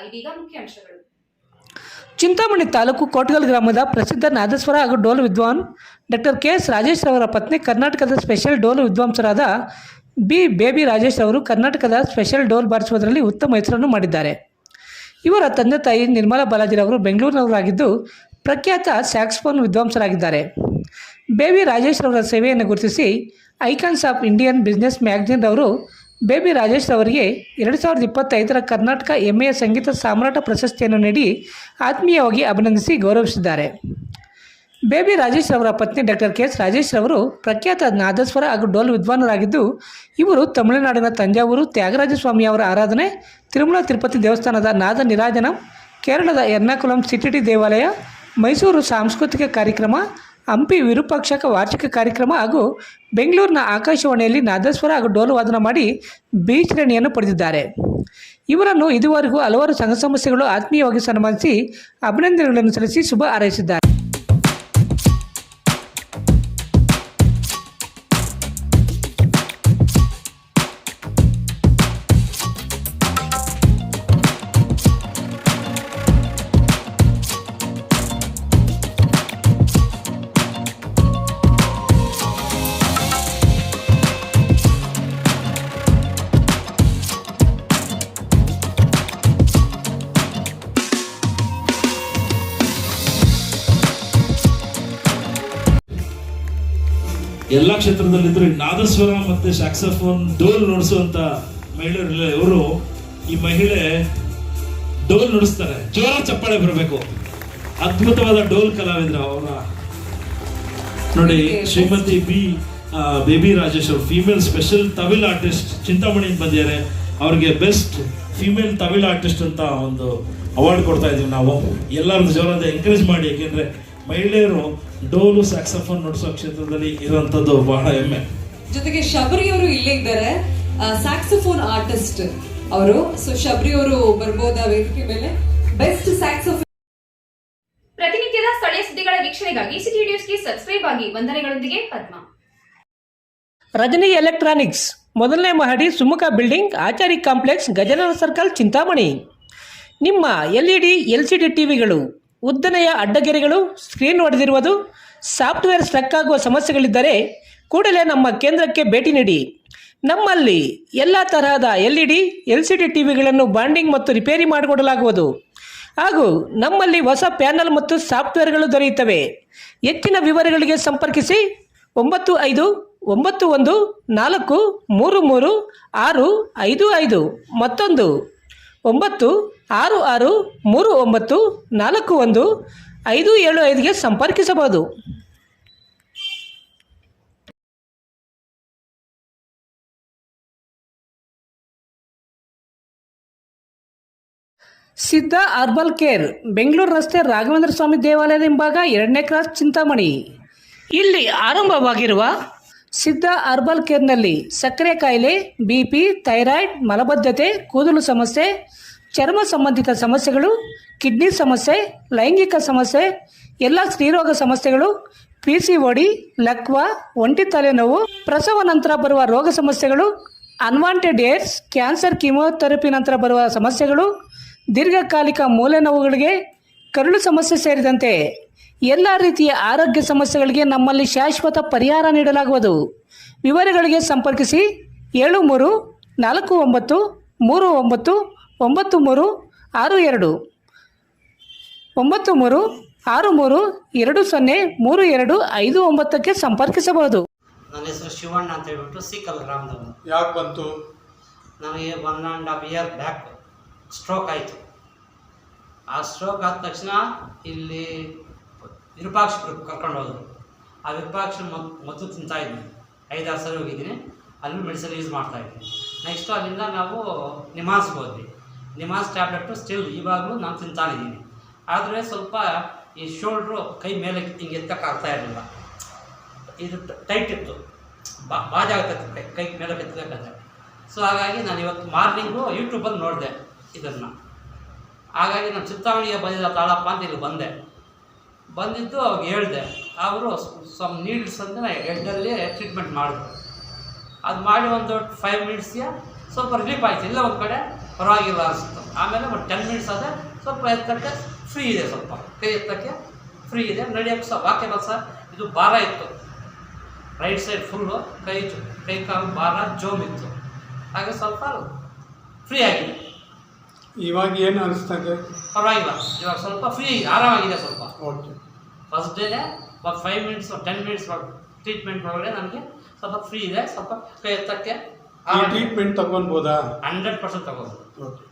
ಇದೀಗ ಮುಖ್ಯಾಂಶಗಳು. ಚಿಂತಾಮಣಿ ತಾಲೂಕು ಕೋಟಗಲ್ ಗ್ರಾಮದ ಪ್ರಸಿದ್ಧ ನಾದಸ್ವರ ಹಾಗೂ ಡೋಲು ವಿದ್ವಾನ್ ಡಾಕ್ಟರ್ ಕೆ.ಎಸ್. ರಾಜೇಶ್ ಅವರ ಪತ್ನಿ ಕರ್ನಾಟಕದ ಸ್ಪೆಷಲ್ ಡೋಲು ವಿದ್ವಾಂಸರಾದ ಬೇಬಿ ರಾಜೇಶ್ ಅವರು ಕರ್ನಾಟಕದ ಸ್ಪೆಷಲ್ ಡೋಲ್ ಬಾರಿಸುವುದರಲ್ಲಿ ಉತ್ತಮ ಹೆಸರನ್ನು ಮಾಡಿದ್ದಾರೆ. ಇವರ ತಂದೆ ತಾಯಿ ನಿರ್ಮಲಾ ಬಾಲಾಜಿರವರು ಬೆಂಗಳೂರಿನವರಾಗಿದ್ದು ಪ್ರಖ್ಯಾತ ಸ್ಯಾಕ್ಸ್ಫೋನ್ ವಿದ್ವಾಂಸರಾಗಿದ್ದಾರೆ. ಬೇಬಿ ರಾಜೇಶ್ ರವರ ಸೇವೆಯನ್ನು ಗುರುತಿಸಿ icons of Indian business magazine ರವರು ಬೇಬಿ ರಾಜೇಶ್ ರವರಿಗೆ 2025ರ ಕರ್ನಾಟಕ ಹೆಮ್ಮೆಯ ಸಂಗೀತ ಸಾಮ್ರಾಟ ಪ್ರಶಸ್ತಿಯನ್ನು ನೀಡಿ ಆತ್ಮೀಯವಾಗಿ ಅಭಿನಂದಿಸಿ ಗೌರವಿಸಿದ್ದಾರೆ. ಬೇಬಿ ರಾಜೇಶ್ ರವರ ಪತ್ನಿ ಡಾಕ್ಟರ್ ಕೆ.ಎಸ್. ರಾಜೇಶ್ ರವರು ಪ್ರಖ್ಯಾತ ನಾದಸ್ವರ ಹಾಗೂ ಡೋಲು ವಿದ್ವಾನರಾಗಿದ್ದು ಇವರು ತಮಿಳುನಾಡಿನ ತಂಜಾವೂರು ತ್ಯಾಗರಾಜ ಸ್ವಾಮಿ ಅವರ ಆರಾಧನೆ, ತಿರುಮಲ ತಿರುಪತಿ ದೇವಸ್ಥಾನದ ನಾದ ನಿರಾಜನಂ, ಕೇರಳದ ಎರ್ನಾಕುಲಂ ಸಿಟಿಟಿ ದೇವಾಲಯ, ಮೈಸೂರು ಸಾಂಸ್ಕೃತಿಕ ಕಾರ್ಯಕ್ರಮ, ಹಂಪಿ ವಿರೂಪಾಕ್ಷಕ ವಾರ್ಷಿಕ ಕಾರ್ಯಕ್ರಮ ಹಾಗೂ ಬೆಂಗಳೂರಿನ ಆಕಾಶವಾಣಿಯಲ್ಲಿ ನಾದಸ್ವರ ಹಾಗೂ ಡೋಲು ವಾದನ ಮಾಡಿ ಬಿ ಶ್ರೇಣಿಯನ್ನು ಪಡೆದಿದ್ದಾರೆ. ಇವರನ್ನು ಇದುವರೆಗೂ ಹಲವಾರು ಸಂಘ ಸಂಸ್ಥೆಗಳು ಆತ್ಮೀಯವಾಗಿ ಸನ್ಮಾನಿಸಿ ಅಭಿನಂದನೆಗಳನ್ನು ಸಲ್ಲಿಸಿ ಶುಭ ಹಾರೈಸಿದ್ದಾರೆ. ಎಲ್ಲ ಕ್ಷೇತ್ರದಲ್ಲಿದ್ದರು ನಾದಸ್ವರ ಮತ್ತು ಸ್ಯಾಕ್ಸೋಫೋನ್ ಡೋಲ್ ನುಡಿಸುವಂತ ಮಹಿಳೆಯರಿಲ್ಲ. ಇವರು ಈ ಮಹಿಳೆ ಡೋಲ್ ನುಡಿಸ್ತಾರೆ, ಜೋರ ಚಪ್ಪಾಳೆ ಬರಬೇಕು. ಅದ್ಭುತವಾದ ಡೋಲ್ ಕಲಾವಿದ್ರು ಅವರ ನೋಡಿ. ಶ್ರೀಮತಿ ಬೇಬಿ ರಾಜೇಶ್ ಅವರು ಫೀಮೇಲ್ ಸ್ಪೆಷಲ್ ತಮಿಳ್ ಆರ್ಟಿಸ್ಟ್ ಚಿಂತಾಮಣಿಯಿಂದ ಬಂದಿದ್ದಾರೆ. ಅವ್ರಿಗೆ ಬೆಸ್ಟ್ ಫೀಮೇಲ್ ತಮಿಳ್ ಆರ್ಟಿಸ್ಟ್ ಅಂತ ಒಂದು ಅವಾರ್ಡ್ ಕೊಡ್ತಾ ಇದೀವಿ ನಾವು. ಎಲ್ಲರೂ ಜೋರಾದ ಎಂಕರೇಜ್ ಮಾಡಿ, ಯಾಕೆಂದ್ರೆ ಮಹಿಳೆಯರು ಡೋಲು ಸ್ಯಾಕ್ಸೋಫೋನ್ ನುಡಿಸೋ ಕ್ಷೇತ್ರದಲ್ಲಿ ಇರುವಂತದ್ದು ಬಹಳ ಹೆಮ್ಮೆ. ಜೊತೆಗೆ ಶಬರಿ ಅವರು ಇಲ್ಲೇ ಇದ್ದಾರೆ, ಸ್ಯಾಕ್ಸೋಫೋನ್ ಆರ್ಟಿಸ್ಟ್ ಅವರು. ಸೊ ಶಬರಿ ಅವರು ಬರ್ಬೋದಾ ವೇದಿಕೆ ಮೇಲೆ? Best saxophone. ಪ್ರತಿನಿತ್ಯದ ಸ್ಥಳೀಯ ಸುದ್ದಿಗಳ ವೀಕ್ಷಣೆಗಾಗಿ ಸಿಟಿ ನ್ಯೂಸ್ಗೆ ಸಬ್ಸ್ಕ್ರೈಬ್ ಆಗಿ. ವಂದನೆಗಳೊಂದಿಗೆ ಪದ್ಮ. ರಜನಿ ಎಲೆಕ್ಟ್ರಾನಿಕ್ಸ್, ಮೊದಲನೇ ಮಹಡಿ, Sumukha building, Achari complex, Gajanana circle, Chintamani. ನಿಮ್ಮ ಎಲ್ಇಡಿ ಎಲ್ಸಿಡಿ ಟಿವಿಗಳು ಉದ್ದನೆಯ ಅಡ್ಡಗೆರೆಗಳು, ಸ್ಕ್ರೀನ್ ಒಡೆದಿರುವುದು, ಸಾಫ್ಟ್ವೇರ್ ಸ್ಟ್ರಕ್ ಆಗುವ ಸಮಸ್ಯೆಗಳಿದ್ದರೆ ಕೂಡಲೇ ನಮ್ಮ ಕೇಂದ್ರಕ್ಕೆ ಭೇಟಿ ನೀಡಿ. ನಮ್ಮಲ್ಲಿ ಎಲ್ಲ ತರಹದ ಎಲ್ಇಡಿ ಎಲ್ಸಿಡಿ ಟಿವಿಗಳನ್ನು ಬಾಂಡಿಂಗ್ ಮತ್ತು ರಿಪೇರಿ ಮಾಡಿಕೊಡಲಾಗುವುದು ಹಾಗೂ ನಮ್ಮಲ್ಲಿ ಹೊಸ ಪ್ಯಾನಲ್ ಮತ್ತು ಸಾಫ್ಟ್ವೇರ್ಗಳು ದೊರೆಯುತ್ತವೆ. ಹೆಚ್ಚಿನ ವಿವರಗಳಿಗೆ ಸಂಪರ್ಕಿಸಿ 9514333655, ಮತ್ತೊಂದು 9663941575ಗೆ ಸಂಪರ್ಕಿಸಬಹುದು. ಸಿದ್ಧ ಹರ್ಬಲ್ ಕೇರ್, ಬೆಂಗಳೂರು ರಸ್ತೆ ರಾಘವೇಂದ್ರ ಸ್ವಾಮಿ ದೇವಾಲಯದ ಹಿಂಭಾಗ, 2ನೇ ಕ್ರಾಸ್, ಚಿಂತಾಮಣಿ. ಇಲ್ಲಿ ಆರಂಭವಾಗಿರುವ ಸಿದ್ಧ ಹರ್ಬಲ್ ಕೇರ್ನಲ್ಲಿ ಸಕ್ಕರೆ ಕಾಯಿಲೆ, ಬಿಪಿ, ಥೈರಾಯ್ಡ್, ಮಲಬದ್ಧತೆ, ಕೂದಲು ಸಮಸ್ಯೆ, ಚರ್ಮ ಸಂಬಂಧಿತ ಸಮಸ್ಯೆಗಳು, ಕಿಡ್ನಿ ಸಮಸ್ಯೆ, ಲೈಂಗಿಕ ಸಮಸ್ಯೆ, ಎಲ್ಲ ಸ್ತ್ರೀರೋಗ ಸಮಸ್ಯೆಗಳು, PCOD, ಲಕ್ವಾ, ಒಂಟಿ ತಲೆನೋವು, ಪ್ರಸವ ನಂತರ ಬರುವ ರೋಗ ಸಮಸ್ಯೆಗಳು, ಅನ್ವಾಂಟೆಡ್ ಏಡ್ಸ್, ಕ್ಯಾನ್ಸರ್, ಕೀಮೋಥೆರಪಿ ನಂತರ ಬರುವ ಸಮಸ್ಯೆಗಳು, ದೀರ್ಘಕಾಲಿಕ ಮೂಲೆ ನೋವುಗಳಿಗೆ, ಕರುಳು ಸಮಸ್ಯೆ ಸೇರಿದಂತೆ ಎಲ್ಲ ರೀತಿಯ ಆರೋಗ್ಯ ಸಮಸ್ಯೆಗಳಿಗೆ ನಮ್ಮಲ್ಲಿ ಶಾಶ್ವತ ಪರಿಹಾರ ನೀಡಲಾಗುವುದು. ವಿವರಗಳಿಗೆ ಸಂಪರ್ಕಿಸಿ 7349399362 9363203259ಕ್ಕೆ ಸಂಪರ್ಕಿಸಬಹುದು. ನನ್ನ ಹೆಸರು ಶಿವಣ್ಣ ಅಂತ ಹೇಳ್ಬಿಟ್ಟು ಸಿಕಲ್ ಗ್ರಾಮದವರು. ಯಾಕೆ ಬಂತು? ನನಗೆ 1.5 ಇಯರ್ ಬ್ಯಾಕ್ ಸ್ಟ್ರೋಕ್ ಆಯಿತು. ಆ ಸ್ಟ್ರೋಕ್ ಆದ ತಕ್ಷಣ ಇಲ್ಲಿ ವಿರೂಪಾಕ್ಷಕ್ಕೆ ಕರ್ಕೊಂಡು ಹೋದರು. ಆ ವಿರೂಪಾಕ್ಷ ಮೊದಲು ತಿಂತಾಯಿದ್ವಿ, 5-6 ಸಲ ಹೋಗಿದ್ದೀನಿ. ಅಲ್ಲೂ ಮೆಡಿಸಿನ್ ಯೂಸ್ ಮಾಡ್ತಾಯಿದ್ವಿ. ನೆಕ್ಸ್ಟು ಅಲ್ಲಿಂದ ನಾವು ನಿಮಾನ್ಸ್ಗೆ ಹೋದ್ವಿ. ನಿಮಾನ್ಸ್ ಟ್ಯಾಬ್ಲೆಟು ಸ್ಟಿಲ್ ಇವಾಗಲೂ ನಾನು ತಿಂತಾನಿದ್ದೀನಿ. ಆದರೆ ಸ್ವಲ್ಪ ಈ ಶೋಲ್ಡ್ರು ಕೈ ಮೇಲೆ ಹಿಂಗೆ ಎತ್ತಕ್ಕಾಗ್ತಾ ಇರಲಿಲ್ಲ, ಇದು ಟೈಟ್ ಇತ್ತು, ಬಾಜಾಗ್ತೈತೆ ಕೈ ಮೇಲೆ ಎತ್ತಬೇಕಾದ್ರೆ. ಸೊ ಹಾಗಾಗಿ ನಾನು ಇವತ್ತು ಮಾರ್ನಿಂಗು ಯೂಟ್ಯೂಬಲ್ಲಿ ನೋಡಿದೆ ಇದನ್ನು. ಹಾಗಾಗಿ ನಾನು ಚಿಂತಾಮಣಿಗೆ ಬಂದಿದ್ದ ತಾಳಪ್ಪ ಅಂತ ಇಲ್ಲಿ ಬಂದಿದ್ದು ಅವ್ರಿಗೆ ಹೇಳಿದೆ. ಅವರು ಸ್ವಲ್ಪ ನೀಡ್ಸ್ ಅಂದರೆ ಹೆಡ್ಡಲ್ಲಿ ಟ್ರೀಟ್ಮೆಂಟ್ ಮಾಡಿದ್ರು. ಅದು ಮಾಡಿ ಒಂದು 5 ಮಿನಿಟ್ಸ್ಗೆ ಸ್ವಲ್ಪ ರಿಲೀಫ್ ಆಯಿತು, ಇಲ್ಲ ಒಂದು ಕಡೆ ಪರವಾಗಿಲ್ಲ ಅನಿಸ್ತು. ಆಮೇಲೆ ಒಂದು 10 ಮಿನಿಟ್ಸ್ ಆದರೆ ಸ್ವಲ್ಪ ಎತ್ತಕ್ಕೆ ಫ್ರೀ ಇದೆ, ಸ್ವಲ್ಪ ಕೈ ಎತ್ತಕ್ಕೆ ಫ್ರೀ ಇದೆ, ನಡೆಯೋಕ್ಕೆ ಸಹ ವಾಕ್ಯಬಲ್ ಸರ್. ಇದು ಭಾರ ಇತ್ತು, ರೈಟ್ ಸೈಡ್ ಫುಲ್ಲು ಕೈ ಕಾಲು ಭಾರ ಜೋಮ್ ಇತ್ತು, ಹಾಗೆ ಸ್ವಲ್ಪ ಫ್ರೀ ಆಗಿದೆ. ಇವಾಗ ಏನು ಅನಿಸ್ತದೆ? ಪರವಾಗಿಲ್ಲ, ಇವಾಗ ಸ್ವಲ್ಪ ಫ್ರೀ ಆರಾಮಾಗಿದೆ ಸ್ವಲ್ಪ. ಓಕೆ. ಫಸ್ಟ್ ಡೇನೇ ಒಂದು 5 ಮಿನಿಟ್ಸ್ 10 ಮಿನಿಟ್ಸ್ ಟ್ರೀಟ್ಮೆಂಟ್ ಒಳಗಡೆ ನನಗೆ ಸ್ವಲ್ಪ ಫ್ರೀ ಇದೆ, ಸ್ವಲ್ಪ ಕೈ ಎತ್ತಕ್ಕೆ ಈ ಟ್ರೀಟ್ಮೆಂಟ್ ತಗೊಳ್ಬೋದಾ? 100% ತಗೋಬೋದು. ಓಕೆ.